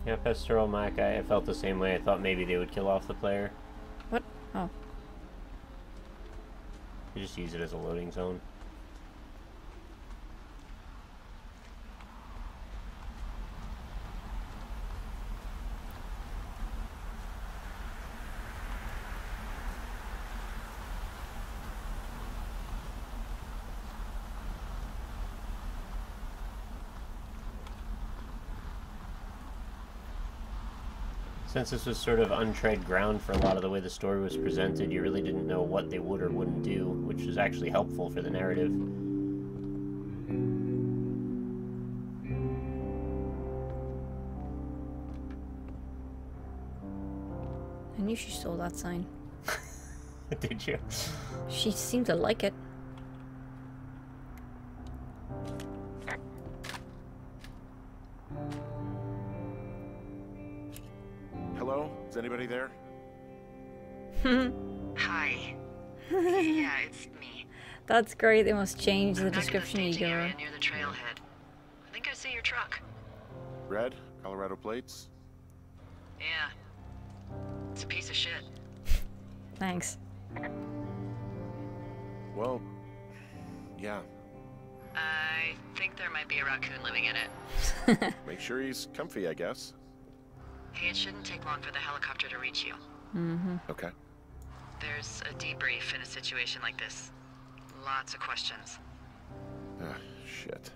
Yeah, Pastoral Mac, I felt the same way. I thought maybe they would kill off the player. What? Oh. You just use it as a loading zone. Since this was sort of untread ground for a lot of the way the story was presented, you really didn't know what they would or wouldn't do, which was actually helpful for the narrative. I knew she stole that sign. Did you? She seemed to like it. Hello? Is anybody there? Hi. Yeah, it's me. That's great. They must change the I'm back in description you staging give her. area near the trailhead. I think I see your truck. Red? Colorado plates? Yeah. It's a piece of shit. Thanks. Well, yeah. I think there might be a raccoon living in it. Make sure he's comfy, I guess. Hey, it shouldn't take long for the helicopter to reach you. Mm-hmm. Okay. There's a debrief in a situation like this. Lots of questions. Ah, shit.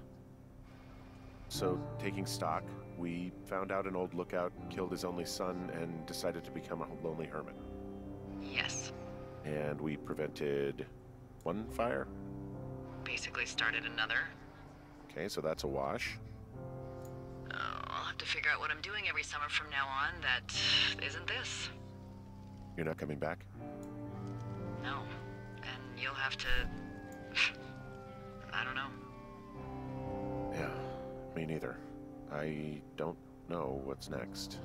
So, taking stock, we found out an old lookout killed his only son and decided to become a lonely hermit. Yes. And we prevented one fire? Basically started another. Okay, so that's a wash. Oh, I'll have to figure out what I'm doing every summer from now on that isn't this. You're not coming back? No. And you'll have to... I don't know. Yeah, me neither. I don't know what's next.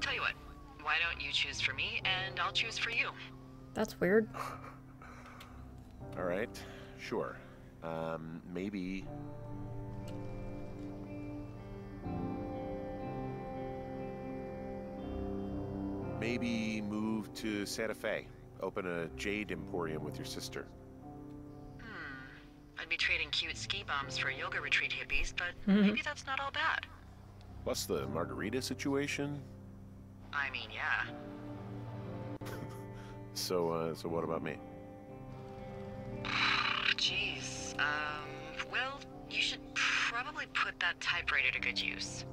Tell you what, why don't you choose for me and I'll choose for you? That's weird. All right, sure. Maybe... Maybe move to Santa Fe. Open a jade emporium with your sister. I'd be trading cute ski bombs for yoga retreat hippies, but maybe that's not all bad. Plus the margarita situation. I mean, yeah. So what about me? Jeez. Well, you should probably put that typewriter to good use.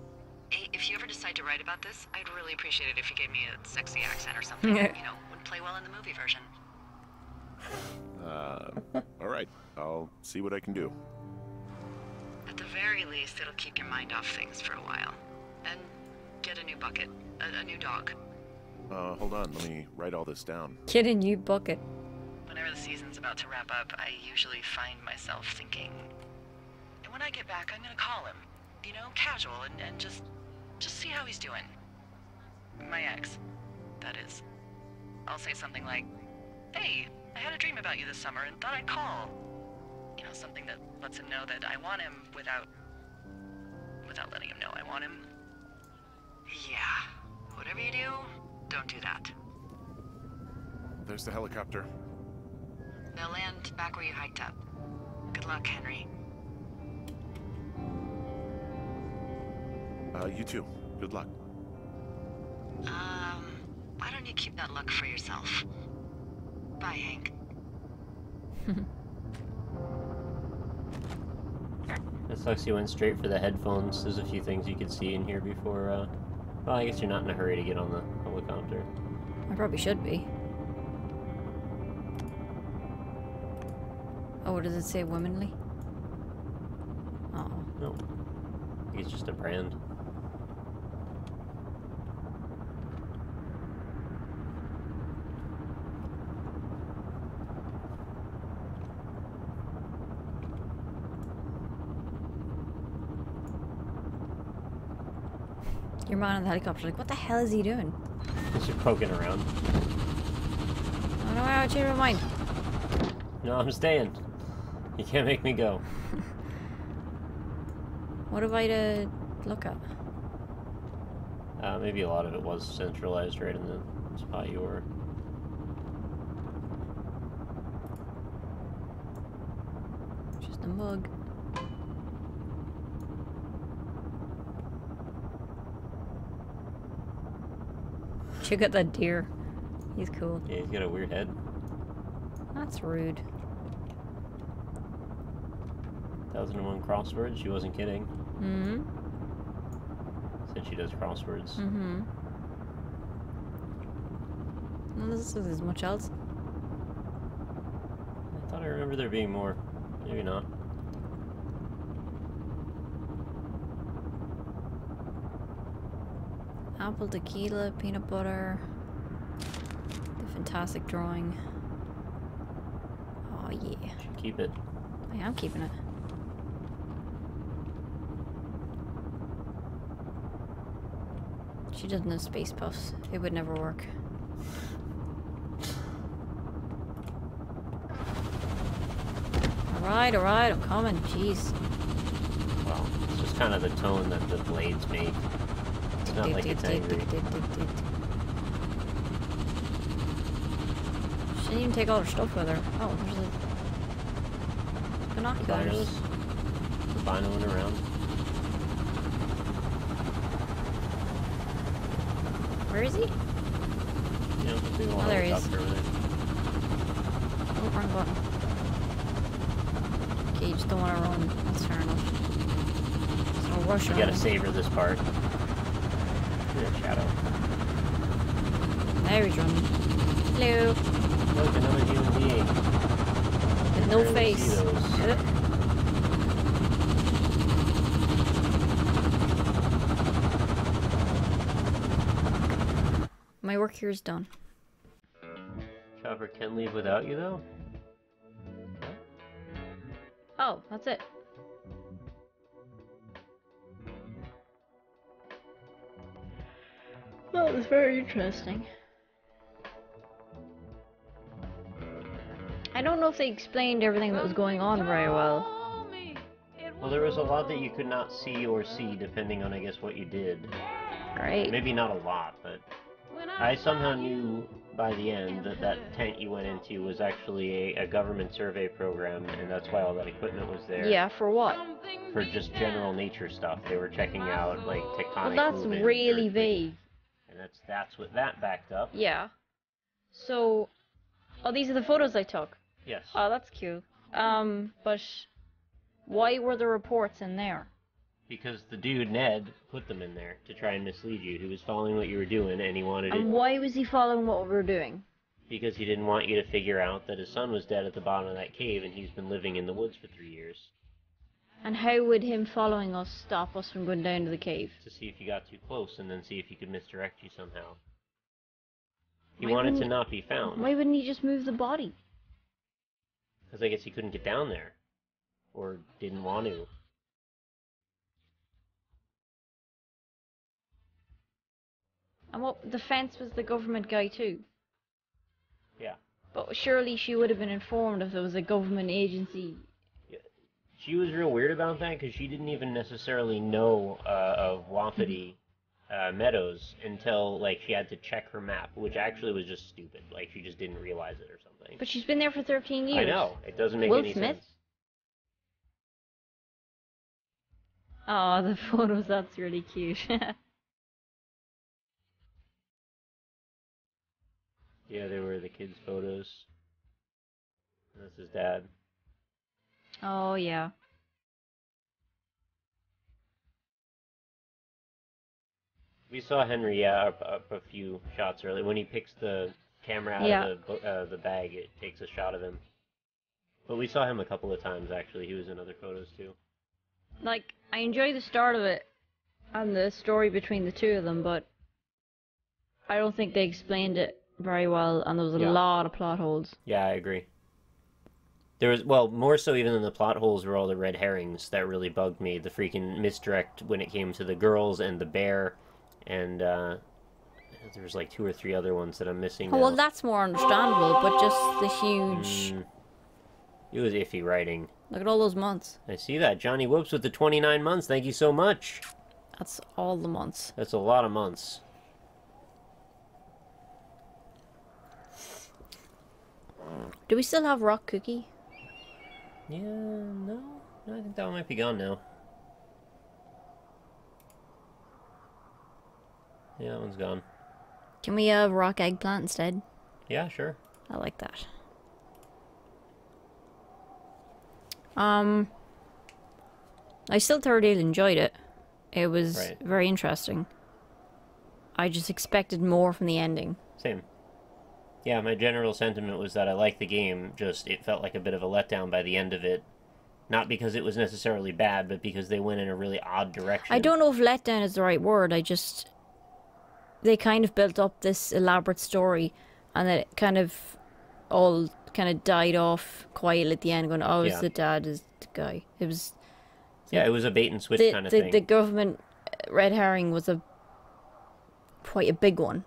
Hey, if you ever decide to write about this, I'd really appreciate it if you gave me a sexy accent or something. You know, would play well in the movie version. All right. I'll see what I can do. At the very least, it'll keep your mind off things for a while. And get a new bucket. A new dog. Hold on. Let me write all this down. Get a new bucket. Whenever the season's about to wrap up, I usually find myself thinking, and when I get back, I'm gonna call him. You know, casual, and just see how he's doing. My ex, that is. I'll say something like, hey, I had a dream about you this summer and thought I'd call. You know, something that lets him know that I want him without letting him know I want him. Yeah, whatever you do, don't do that. There's the helicopter. They'll land back where you hiked up. Good luck, Henry. You too. Good luck. Why don't you keep that luck for yourself? Bye, Hank. It sucks you went straight for the headphones. There's a few things you could see in here before, well, I guess you're not in a hurry to get on the helicopter. I probably should be. Oh, what does it say? Womanly? Oh. No. I think it's just a brand. Your man on the helicopter, like, what the hell is he doing? Just poking around. Oh no, I changed my mind. No, I'm staying. You can't make me go. What have I to look at? Maybe a lot of it was centralized right in the spot you were. Just a mug. Check out that deer. He's cool. Yeah, he's got a weird head. That's rude. 1001 crosswords? She wasn't kidding. Mm-hmm. Said she does crosswords. Mm-hmm. No, this is much else. I thought I remember there being more. Maybe not. Apple, tequila, peanut butter. The fantastic drawing. Oh yeah. Should keep it. I am keeping it. She doesn't have space puffs. It would never work. Alright, I'm coming. Jeez. Well, it's just kind of the tone that the blades make. It's not like it's angry. She didn't even take all her stuff with her. Oh, there's the binoculars. Binoing around. Where is he? Yeah, the big Oh, there he is. helicopter over there. Oh, wrong button. Okay, you just don't want to run. That's fair enough. There's no rush You on gotta him. savor this part. Yeah, shadow. There he's running. Hello. Look, another human being. With no Rarely face. see those. Yep. My work here is done. Chopper can leave without you, though? Oh, that's it. That was very interesting. I don't know if they explained everything that was going on very well. Well, there was a lot that you could not see or see, depending on, I guess, what you did. Right. Maybe not a lot, but I somehow knew by the end that that tent you went into was actually a government survey program, and that's why all that equipment was there. Yeah, for what? For just general nature stuff. They were checking out, like, tectonic Well, that's movement, really earthquake, vague. and that's what that backed up. Yeah. So, oh, these are the photos I took. Yes. Oh, that's cute. But why were the reports in there? Because the dude, Ned, put them in there to try and mislead you. He was following what you were doing, and he wanted And it... why was he following what we were doing? Because he didn't want you to figure out that his son was dead at the bottom of that cave, and he's been living in the woods for 3 years. And how would him following us stop us from going down to the cave? To see if you got too close, and then see if he could misdirect you somehow. He Why wanted to wouldn't- not be found. Why wouldn't he just move the body? Because I guess he couldn't get down there. Or didn't want to. And what, the fence was the government guy too? Yeah. But surely she would have been informed if there was a government agency. She was real weird about that, because she didn't even necessarily know of Wapiti Meadows until, like, she had to check her map, which actually was just stupid. Like, she just didn't realize it or something. But she's been there for 13 years. I know. It doesn't make Will any Smith? sense. Oh, the photos, that's really cute. Yeah, they were the kids' photos. That's his dad. Oh, yeah. We saw Henry, up a few shots earlier. When he picks the camera out of the bag, it takes a shot of him. But we saw him a couple of times, actually. He was in other photos, too. Like, I enjoy the start of it and the story between the two of them, but I don't think they explained it very well, and there was a lot of plot holes. Yeah, I agree. There was, well, more so even than the plot holes were all the red herrings that really bugged me. The freaking misdirect when it came to the girls and the bear, and there was like 2 or 3 other ones that I'm missing now. Oh, well, that's more understandable, but just the huge... It was iffy writing. Look at all those months. I see that. Johnny Whoops with the 29 months. Thank you so much. That's all the months. That's a lot of months. Do we still have Rock Cookie? Yeah, no. I think that one might be gone now. Yeah, that one's gone. Can we have Rock Eggplant instead? Yeah, sure. I like that. I still thoroughly enjoyed it. It was very interesting. I just expected more from the ending. Same. Yeah, my general sentiment was that I liked the game, just it felt like a bit of a letdown by the end of it. Not because it was necessarily bad, but because they went in a really odd direction. I don't know if letdown is the right word. They kind of built up this elaborate story, and it kind of all kind of died off quietly at the end, going, oh, it's the dad, is the guy. It was... Yeah, it was a bait and switch kind of thing. The government red herring was quite a big one.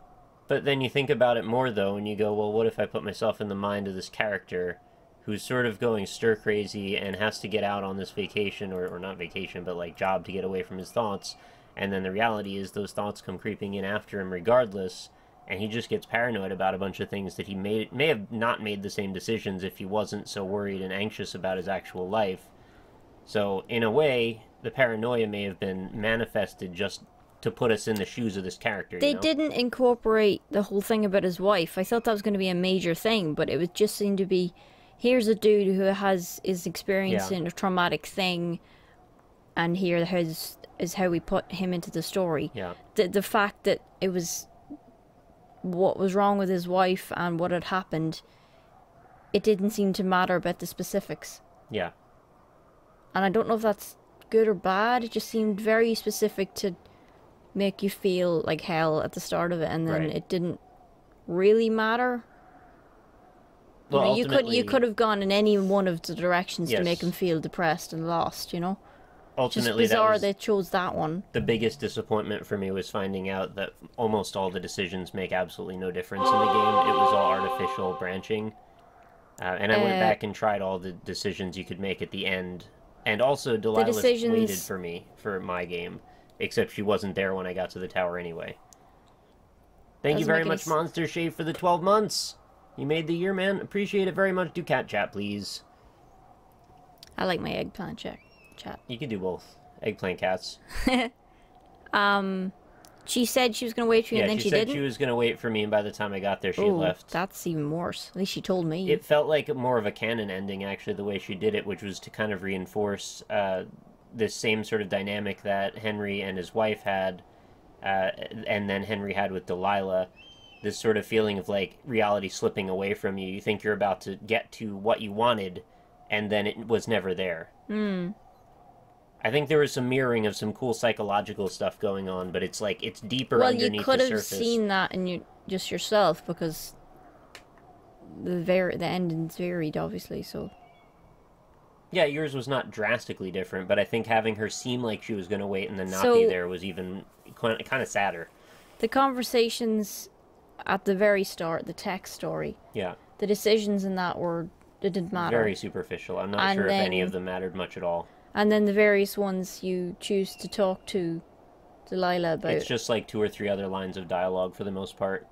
But then you think about it more, though, and you go, well, what if I put myself in the mind of this character who's sort of going stir-crazy and has to get out on this vacation, or not vacation, but like job to get away from his thoughts, and then the reality is those thoughts come creeping in after him regardless, and he just gets paranoid about a bunch of things that he may have not made the same decisions if he wasn't so worried and anxious about his actual life. So, in a way, the paranoia may have been manifested just to put us in the shoes of this character. They you know? didn't incorporate the whole thing about his wife. I thought that was going to be a major thing, but it would just seem to be, here's a dude who is experiencing a traumatic thing, and here is how we put him into the story. Yeah. The fact that it was what was wrong with his wife and what had happened, it didn't seem to matter about the specifics. Yeah. And I don't know if that's good or bad. It just seemed very specific to make you feel like hell at the start of it, and then it didn't really matter. Well, you know, you could have gone in any one of the directions to make him feel depressed and lost, you know? Ultimately, just bizarre that was they chose that one. The biggest disappointment for me was finding out that almost all the decisions make absolutely no difference in the game. It was all artificial branching. And I went back and tried all the decisions you could make at the end. And also, Delilah waited for me for my game. Except she wasn't there when I got to the tower anyway. Thank you very much, Monster Shave, for the 12 months. You made the year, man. Appreciate it very much. Do cat chat, please. I like my eggplant chat. You can do both. Eggplant cats. She said she was going to wait for you, and then she didn't? Yeah, she said she was going to wait for me, and by the time I got there, she had left. That's even worse. At least she told me. It felt like more of a canon ending, actually, the way she did it, which was to kind of reinforce this same sort of dynamic that Henry and his wife had, and then Henry had with Delilah. This sort of feeling of, like, reality slipping away from you. You think you're about to get to what you wanted, and then it was never there. I think there was some mirroring of some cool psychological stuff going on, but it's like, it's deeper underneath the surface. Well, you could have seen that in just yourself, because the endings varied, obviously, so... Yeah, yours was not drastically different, but I think having her seem like she was going to wait and then not be there was even kind of sadder. The conversations at the very start, the text story. Yeah. The decisions in that it didn't matter. Very superficial. I'm not sure if any of them mattered much at all. And then the various ones you choose to talk to Delilah about. It's just like 2 or 3 other lines of dialogue for the most part.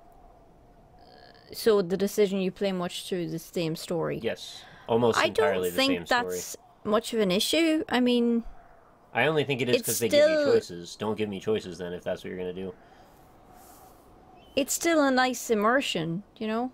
So the decision you play much through the same story. Yes. Almost entirely the same story. I don't think that's much of an issue. I mean... I only think it is because they give you choices. Don't give me choices then if that's what you're going to do. It's still a nice immersion, you know?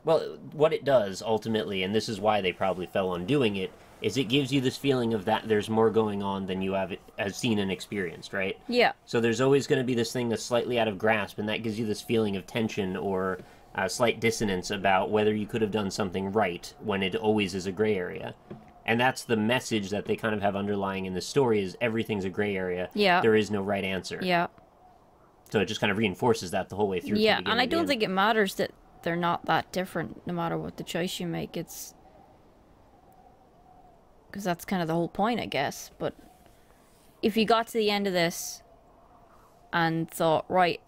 Well, what it does, ultimately, and this is why they probably fell on doing it, is it gives you this feeling of that there's more going on than you have seen and experienced, right? Yeah. So there's always going to be this thing that's slightly out of grasp, and that gives you this feeling of tension or slight dissonance about whether you could have done something right when it always is a gray area. And that's the message that they kind of have underlying in the story is everything's a gray area. Yeah. There is no right answer. Yeah. So it just kind of reinforces that the whole way through. Yeah, and I don't think it matters that they're not that different no matter what the choice you make. It's... because that's kind of the whole point, I guess. But if you got to the end of this and thought, right,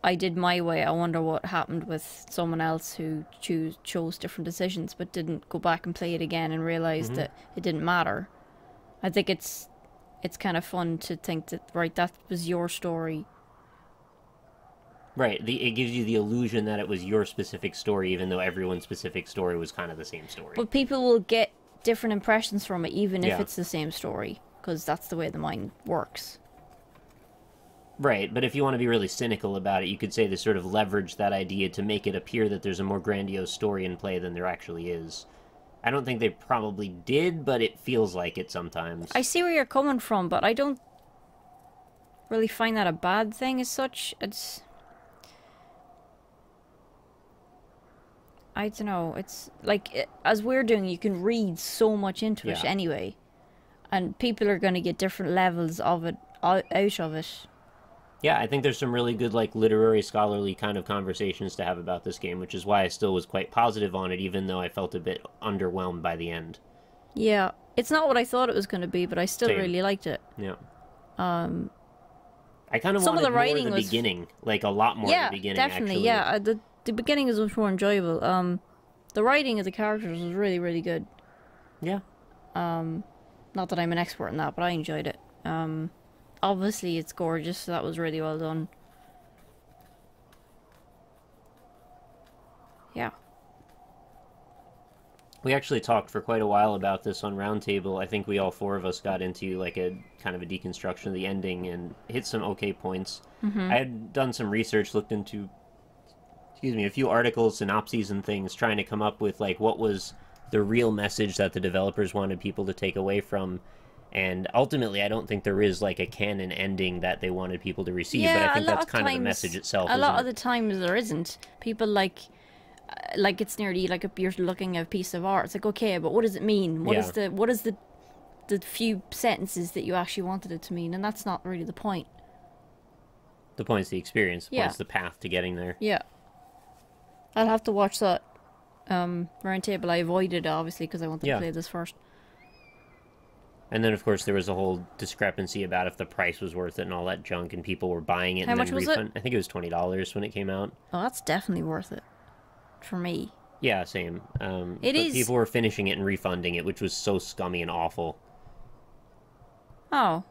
I did my way, I wonder what happened with someone else who chose different decisions but didn't go back and play it again and realize that it didn't matter. I think it's it's kind of fun to think that, right, that was your story. Right, it gives you the illusion that it was your specific story, even though everyone's specific story was kind of the same story. But people will get different impressions from it, even if it's the same story, because that's the way the mind works. Right, but if you want to be really cynical about it, you could say they sort of leverage that idea to make it appear that there's a more grandiose story in play than there actually is. I don't think they probably did, but it feels like it sometimes. I see where you're coming from, but I don't really find that a bad thing as such. It's... I don't know, it's like, as we're doing, you can read so much into it anyway. And people are going to get different levels of it, out of it. Yeah, I think there's some really good, like, literary, scholarly kind of conversations to have about this game, which is why I still was quite positive on it, even though I felt a bit underwhelmed by the end. Yeah, it's not what I thought it was going to be, but I still really liked it. Yeah. I kind of wanted more at the beginning, like, a lot more at the beginning, definitely, actually. Yeah, the beginning is much more enjoyable. The writing of the characters was really, really good. Yeah. Not that I'm an expert in that, but I enjoyed it. Obviously, it's gorgeous, so that was really well done. Yeah. We actually talked for quite a while about this on Roundtable. I think we all four of us got into, like, a kind of a deconstruction of the ending and hit some okay points. I had done some research, looked into, a few articles, synopses, and things, trying to come up with, like, what was the real message that the developers wanted people to take away from. And ultimately, I don't think there is, like, a canon ending that they wanted people to receive, but I think that's kind of the message itself. A lot of the times there isn't. People, like it's nearly like you're looking at a piece of art. It's like, okay, but what does it mean? What is the few sentences that you actually wanted it to mean? And that's not really the point. The point's the experience. The point's the path to getting there. Yeah. I'll have to watch that Roundtable. I avoided it, obviously, because I wanted to play this first. And then, of course, there was a whole discrepancy about if the price was worth it and all that junk, and people were buying it. How much was it? I think it was $20 when it came out. Oh, that's definitely worth it. For me. Yeah, same. It is. People were finishing it and refunding it, which was so scummy and awful. Oh.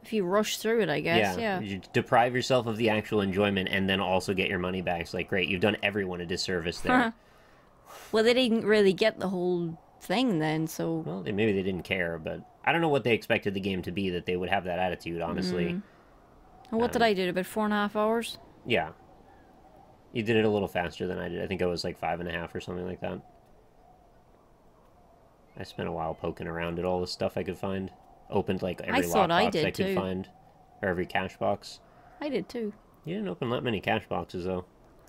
If you rush through it, I guess, yeah. You deprive yourself of the actual enjoyment and then also get your money back. It's like, great, you've done everyone a disservice there. Well, they didn't really get the whole thing then, so... Well, maybe they didn't care, but I don't know what they expected the game to be, that they would have that attitude, honestly. And what did I do? About 4.5 hours? Yeah. You did it a little faster than I did. I think I was like 5.5 or something like that. I spent a while poking around at all the stuff I could find. Opened like every lockbox I could find. Or every cash box. I did too. You didn't open that many cash boxes, though.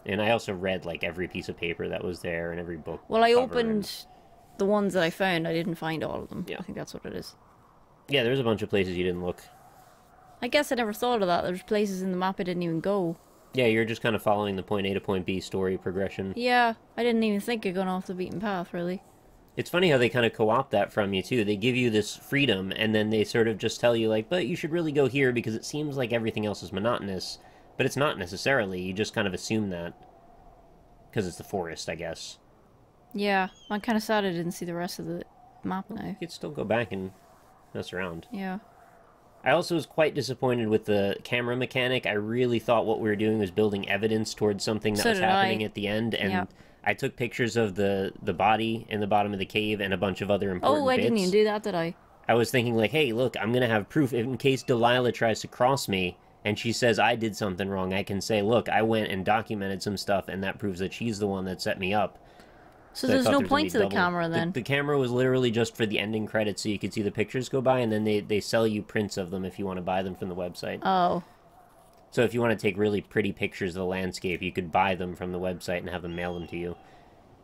And I also read like every piece of paper that was there and every book. Well, I opened the ones that I found. I didn't find all of them. Yeah. I think that's what it is. Yeah, there's a bunch of places you didn't look. I guess I never thought of that. There's places in the map I didn't even go. Yeah, you're just kind of following the point A to point B story progression. Yeah, I didn't even think of going off the beaten path, really. It's funny how they kind of co-opt that from you, too. They give you this freedom, and then they sort of just tell you, like, but you should really go here because it seems like everything else is monotonous. But it's not necessarily. You just kind of assume that. Because it's the forest, I guess. Yeah, I'm kind of sad I didn't see the rest of the map now. You could still go back and mess around. Yeah. I also was quite disappointed with the camera mechanic. I really thought what we were doing was building evidence towards something that was happening at the end, and I took pictures of the body in the bottom of the cave and a bunch of other important bits. Oh, I didn't even do that, did I? I was thinking, like, hey, look, I'm going to have proof in case Delilah tries to cross me, and she says I did something wrong. I can say, look, I went and documented some stuff, and that proves that she's the one that set me up. So there's no point to the camera, then? The camera was literally just for the ending credits, so you could see the pictures go by, and then they sell you prints of them if you want to buy them from the website. Oh. So if you want to take really pretty pictures of the landscape, you could buy them from the website and have them mail them to you,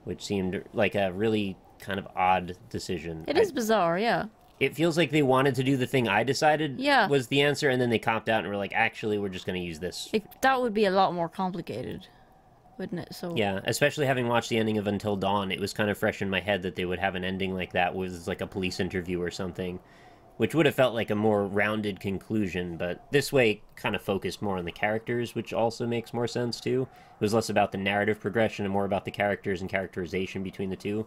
which seemed like a really kind of odd decision. It is bizarre, yeah. It feels like they wanted to do the thing I decided was the answer, and then they copped out and were like, actually, we're just going to use this. That would be a lot more complicated, wouldn't it? So yeah, especially having watched the ending of Until Dawn, it was kind of fresh in my head that they would have an ending like that with like a police interview or something, which would have felt like a more rounded conclusion, but this way kind of focused more on the characters, which also makes more sense too. It was less about the narrative progression and more about the characters and characterization between the two.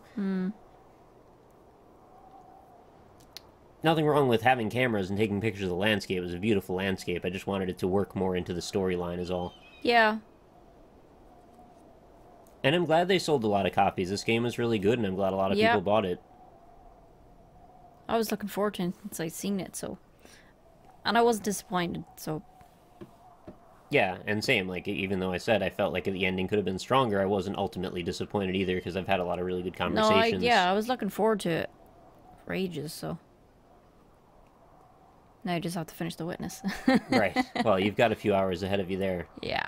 nothing wrong with having cameras and taking pictures of the landscape. It was a beautiful landscape. I just wanted it to work more into the storyline is all. Yeah. And I'm glad they sold a lot of copies. This game is really good, and I'm glad a lot of people bought it. I was looking forward to it since I'd seen it, so... And I wasn't disappointed, so... Yeah, and same. Like, even though I said I felt like the ending could have been stronger, I wasn't ultimately disappointed either, because I've had a lot of really good conversations. No, I was looking forward to it for ages, so... Now I just have to finish The Witness. Right. Well, you've got a few hours ahead of you there. Yeah.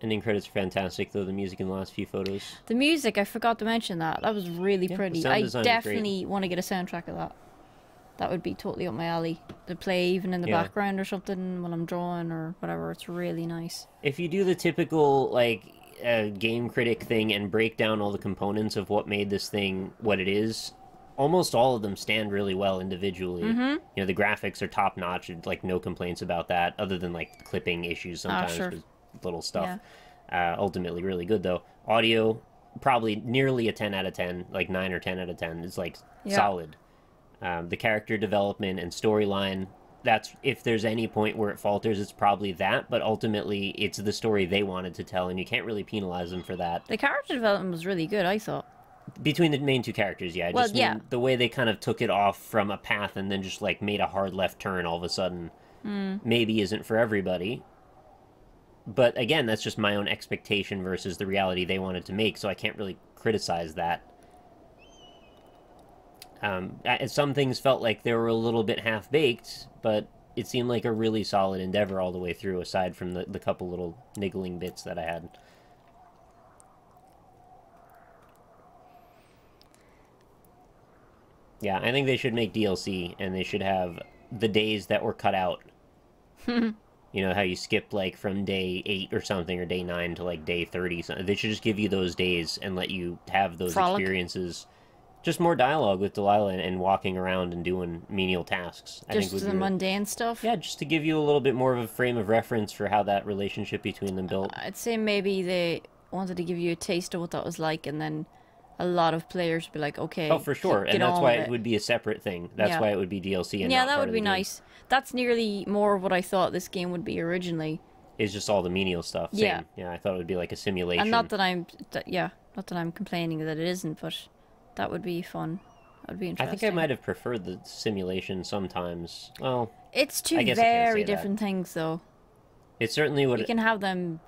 Ending credits are fantastic, though, the music in the last few photos. The music, I forgot to mention that. That was really pretty. I definitely want to get a soundtrack of that. That would be totally up my alley. To play even in the background or something while I'm drawing or whatever. It's really nice. If you do the typical, like, game critic thing and break down all the components of what made this thing what it is, almost all of them stand really well individually. Mm-hmm. You know, the graphics are top-notch, like, no complaints about that, other than, like, clipping issues sometimes with little stuff. Yeah. Ultimately really good, though. Audio, probably nearly a 10 out of 10, like 9 or 10 out of 10. It's, like, solid. The character development and storyline, that's, if there's any point where it falters, it's probably that, but ultimately it's the story they wanted to tell, and you can't really penalize them for that. The character development was really good, I thought. Between the main two characters, yeah. Just mean the way they kind of took it off from a path and then just, like, made a hard left turn all of a sudden maybe isn't for everybody. But, again, that's just my own expectation versus the reality they wanted to make, so I can't really criticize that. Some things felt like they were a little bit half-baked, but it seemed like a really solid endeavor all the way through, aside from the couple little niggling bits that I had. Yeah, I think they should make DLC, and they should have the days that were cut out. You know, how you skip, like, from day 8 or something, or day 9 to, like, day 30. They should just give you those days and let you have those experiences. Just more dialogue with Delilah and walking around and doing menial tasks. I think just the mundane stuff? Yeah, just to give you a little bit more of a frame of reference for how that relationship between them built. I'd say maybe they wanted to give you a taste of what that was like, and then a lot of players would be like, okay. Oh, for sure. And that's why it would be a separate thing. That's why it would be DLC and not that part would of be the game. nice. That's nearly more of what I thought this game would be originally. It's just all the menial stuff. Same. Yeah, I thought it would be like a simulation. And not that I'm complaining that it isn't, but that would be fun. That would be interesting. I think I might have preferred the simulation sometimes. Well, it's two very different things, though. It certainly would. You can have them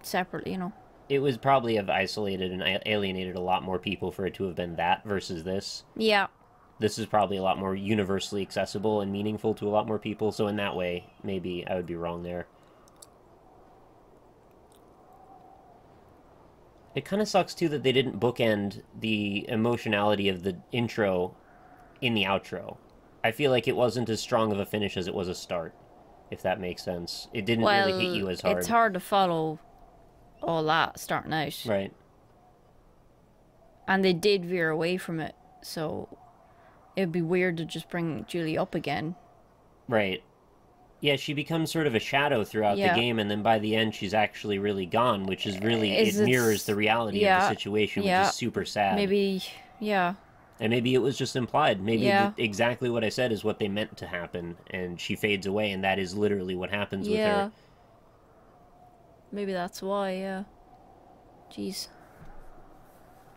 separately, you know. It was probably have isolated and alienated a lot more people for it to have been that versus this. Yeah. This is probably a lot more universally accessible and meaningful to a lot more people, so in that way, maybe I would be wrong there. It kind of sucks, too, that they didn't bookend the emotionality of the intro in the outro. I feel like it wasn't as strong of a finish as it was a start, if that makes sense. It didn't really hit you as hard. It's hard to follow all that starting out. Right. And they did veer away from it, so it'd be weird to just bring Julie up again. Right. Yeah, she becomes sort of a shadow throughout the game, and then by the end she's actually really gone, which is really, it mirrors the reality of the situation, which is super sad. Maybe, And maybe it was just implied. Maybe exactly what I said is what they meant to happen, and she fades away, and that is literally what happens with her. Maybe that's why, Jeez.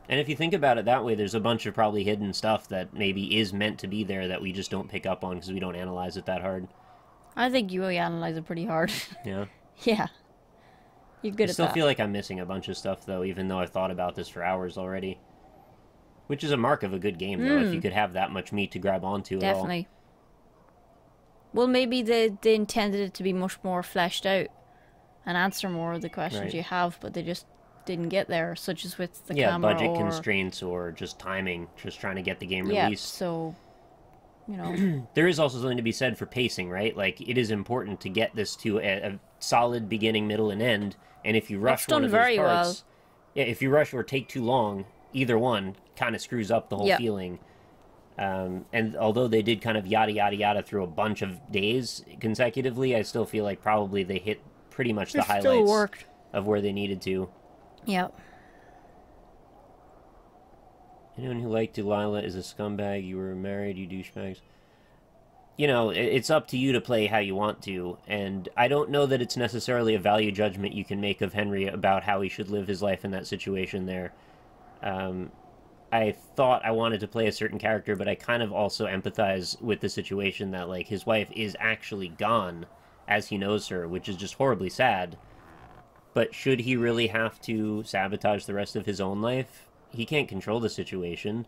And if you think about it that way, there's a bunch of probably hidden stuff that maybe is meant to be there that we just don't pick up on because we don't analyze it that hard. I think you analyze it pretty hard. Yeah? Yeah. You're good at that. I still feel like I'm missing a bunch of stuff, though, even though I've thought about this for hours already. Which is a mark of a good game, though, if you could have that much meat to grab onto at all. Definitely. Well, maybe they intended it to be much more fleshed out and answer more of the questions you have, but they just didn't get there, such as with the camera budget constraints or just timing, just trying to get the game released. Yeah, so, you know. There is also something to be said for pacing, right? Like, it is important to get this to a solid beginning, middle, and end, and if you rush one of those parts... Yeah, if you rush or take too long, either one kind of screws up the whole feeling. And although they did kind of yada, yada, yada through a bunch of days consecutively, I still feel like probably they hit pretty much the highlights of where they needed to. Yep. Anyone who liked Delilah is a scumbag. You were married, you douchebags. You know, it's up to you to play how you want to, and I don't know that it's necessarily a value judgment you can make of Henry about how he should live his life in that situation there. I thought I wanted to play a certain character, but I kind of also empathize with the situation that, like, his wife is actually gone as he knows her, which is just horribly sad. But should he really have to sabotage the rest of his own life? He can't control the situation.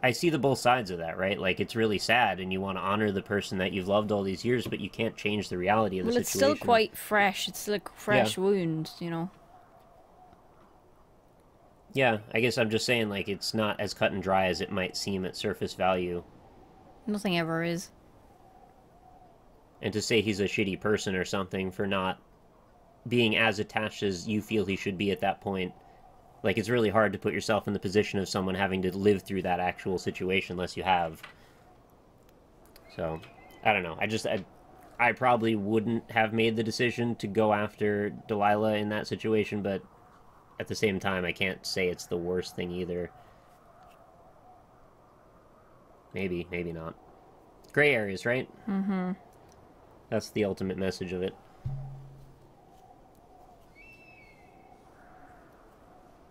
I see the both sides of that, right? Like, it's really sad, and you want to honor the person that you've loved all these years, but you can't change the reality of the situation. Well, it's still quite fresh. It's still a fresh wound, you know? Yeah, I guess I'm just saying, like, it's not as cut and dry as it might seem at surface value. Nothing ever is. And to say he's a shitty person or something for not being as attached as you feel he should be at that point, like, it's really hard to put yourself in the position of someone having to live through that actual situation unless you have. So, I don't know. I probably wouldn't have made the decision to go after Delilah in that situation, but at the same time, I can't say it's the worst thing either. Maybe, maybe not. Gray areas, right? Mm-hmm. That's the ultimate message of it.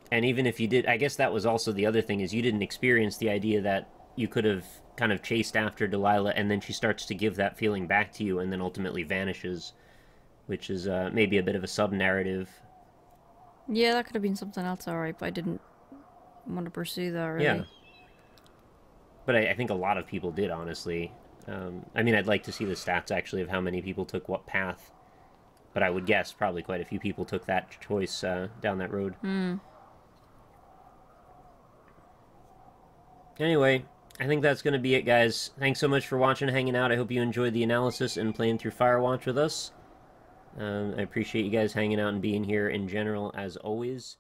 And even if you did, I guess that was also the other thing, is you didn't experience the idea that you could have kind of chased after Delilah, and then she starts to give that feeling back to you, and then ultimately vanishes, which is maybe a bit of a sub-narrative. Yeah, that could have been something else, alright, but I didn't want to pursue that, really. Yeah. But I think a lot of people did, honestly. I mean, I'd like to see the stats, actually, of how many people took what path. But I would guess probably quite a few people took that choice down that road. Hmm. Anyway, I think that's going to be it, guys. Thanks so much for watching and hanging out. I hope you enjoyed the analysis and playing through Firewatch with us. I appreciate you guys hanging out and being here in general, as always.